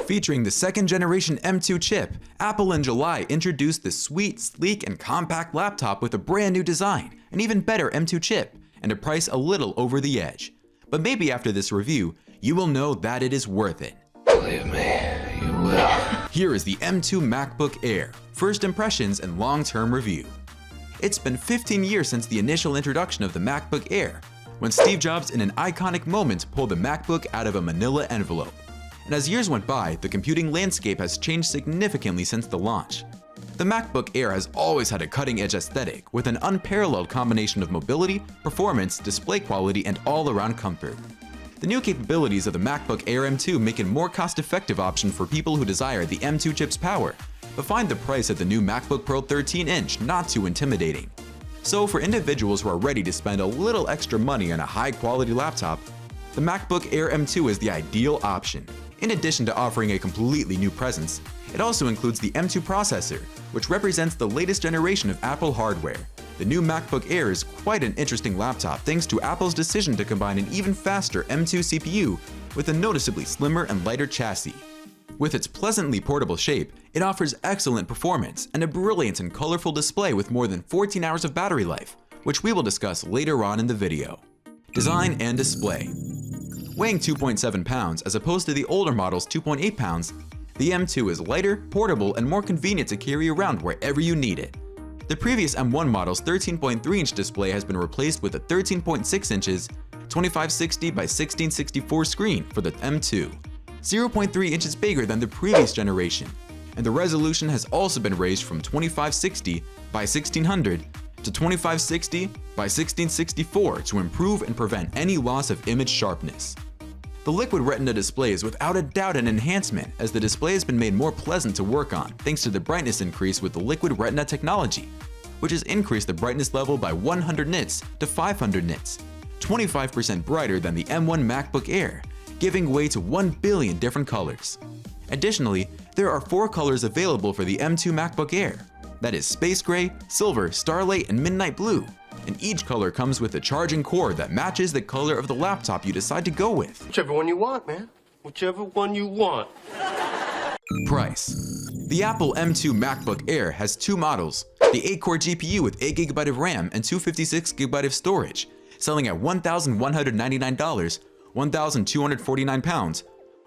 Featuring the second generation M2 chip, Apple in July introduced the sweet, sleek, and compact laptop with a brand new design, an even better M2 chip, and a price a little over the edge. But maybe after this review, you will know that it is worth it. Believe me, you will. Here is the M2 MacBook Air, first impressions and long-term review. It's been 15 years since the initial introduction of the MacBook Air, when Steve Jobs in an iconic moment pulled the MacBook out of a manila envelope. And as years went by, the computing landscape has changed significantly since the launch. The MacBook Air has always had a cutting-edge aesthetic with an unparalleled combination of mobility, performance, display quality, and all-around comfort. The new capabilities of the MacBook Air M2 make it a more cost-effective option for people who desire the M2 chip's power, but find the price of the new MacBook Pro 13-inch not too intimidating. So for individuals who are ready to spend a little extra money on a high-quality laptop, the MacBook Air M2 is the ideal option. In addition to offering a completely new presence, it also includes the M2 processor, which represents the latest generation of Apple hardware. The new MacBook Air is quite an interesting laptop thanks to Apple's decision to combine an even faster M2 CPU with a noticeably slimmer and lighter chassis. With its pleasantly portable shape, it offers excellent performance and a brilliant and colorful display with more than 14 hours of battery life, which we will discuss later on in the video. Design and display. Weighing 2.7 pounds as opposed to the older model's 2.8 pounds, the M2 is lighter, portable, and more convenient to carry around wherever you need it. The previous M1 model's 13.3-inch display has been replaced with a 13.6 inches 2560 by 1664 screen for the M2, 0.3 inches bigger than the previous generation, and the resolution has also been raised from 2560 by 1600 to 2560 by 1664 to improve and prevent any loss of image sharpness. The Liquid Retina display is without a doubt an enhancement, as the display has been made more pleasant to work on thanks to the brightness increase with the Liquid Retina technology, which has increased the brightness level by 100 nits to 500 nits, 25% brighter than the M1 MacBook Air, giving way to 1 billion different colors. Additionally, there are 4 colors available for the M2 MacBook Air. That is Space Gray, Silver, Starlight, and Midnight Blue, and each color comes with a charging cord that matches the color of the laptop you decide to go with. Whichever one you want, man. Whichever one you want. Price. The Apple M2 MacBook Air has 2 models, the 8-core GPU with 8GB of RAM and 256GB of storage, selling at $1,199, £1,249,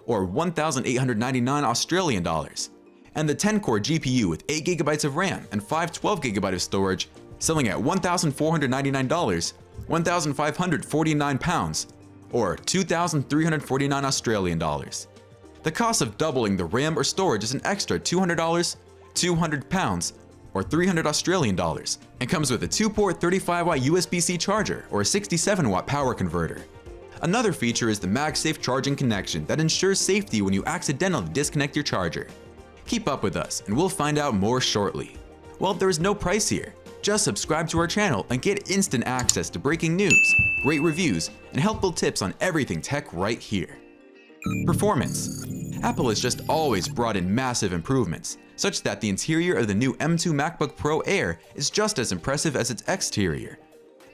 or $1,899 Australian dollars, and the 10-core GPU with 8GB of RAM and 512GB of storage, selling at $1,499, £1,549, or $2,349 Australian dollars. The cost of doubling the RAM or storage is an extra $200, £200, or $300 Australian dollars, and comes with a 2-port 35-watt USB-C charger or a 67-watt power converter. Another feature is the MagSafe charging connection that ensures safety when you accidentally disconnect your charger. Keep up with us and we'll find out more shortly. Well, there is no price here. Just subscribe to our channel and get instant access to breaking news, great reviews, and helpful tips on everything tech right here. Performance. Apple has just always brought in massive improvements, such that the interior of the new M2 MacBook Pro Air is just as impressive as its exterior.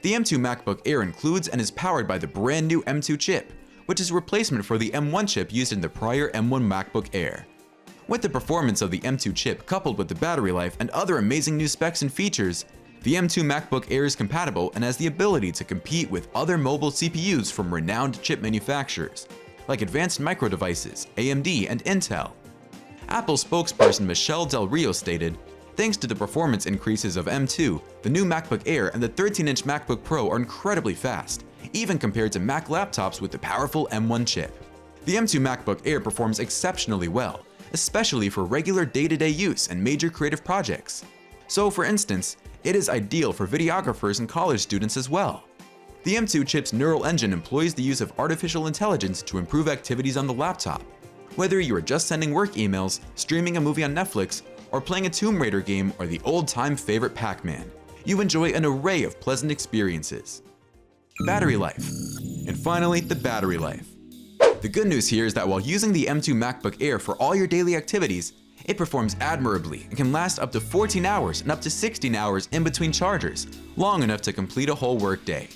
The M2 MacBook Air includes and is powered by the brand new M2 chip, which is a replacement for the M1 chip used in the prior M1 MacBook Air. With the performance of the M2 chip coupled with the battery life and other amazing new specs and features, the M2 MacBook Air is compatible and has the ability to compete with other mobile CPUs from renowned chip manufacturers, like Advanced Micro Devices, AMD, and Intel. Apple spokesperson Michelle Del Rio stated, "Thanks to the performance increases of M2, the new MacBook Air and the 13-inch MacBook Pro are incredibly fast, even compared to Mac laptops with the powerful M1 chip. The M2 MacBook Air performs exceptionally well, especially for regular day-to-day use and major creative projects. So for instance, it is ideal for videographers and college students as well. The M2 chip's neural engine employs the use of artificial intelligence to improve activities on the laptop. Whether you are just sending work emails, streaming a movie on Netflix, or playing a Tomb Raider game or the old-time favorite Pac-Man, you enjoy an array of pleasant experiences. Battery life. And finally, the battery life. The good news here is that while using the M2 MacBook Air for all your daily activities, it performs admirably and can last up to 14 hours and up to 16 hours in between chargers, long enough to complete a whole workday.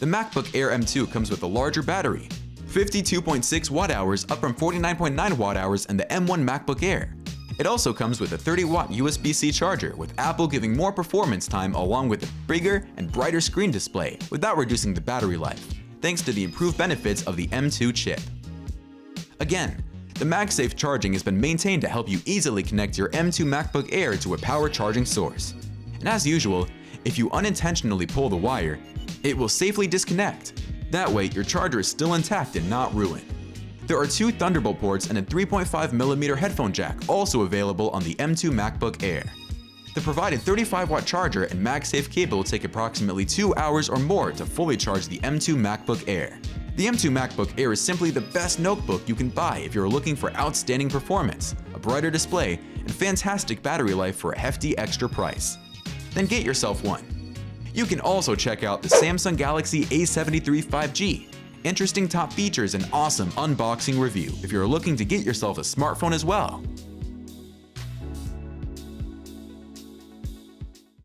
The MacBook Air M2 comes with a larger battery, 52.6 watt-hours up from 49.9 watt-hours in the M1 MacBook Air. It also comes with a 30-watt USB-C charger, with Apple giving more performance time along with a bigger and brighter screen display without reducing the battery life, thanks to the improved benefits of the M2 chip. Again, the MagSafe charging has been maintained to help you easily connect your M2 MacBook Air to a power charging source. And as usual, if you unintentionally pull the wire, it will safely disconnect. That way, your charger is still intact and not ruined. There are 2 Thunderbolt ports and a 3.5mm headphone jack also available on the M2 MacBook Air. The provided 35-watt charger and MagSafe cable take approximately 2 hours or more to fully charge the M2 MacBook Air. The M2 MacBook Air is simply the best notebook you can buy if you're looking for outstanding performance, a brighter display, and fantastic battery life for a hefty extra price. Then get yourself one. You can also check out the Samsung Galaxy A73 5G. Interesting top features and awesome unboxing review if you're looking to get yourself a smartphone as well.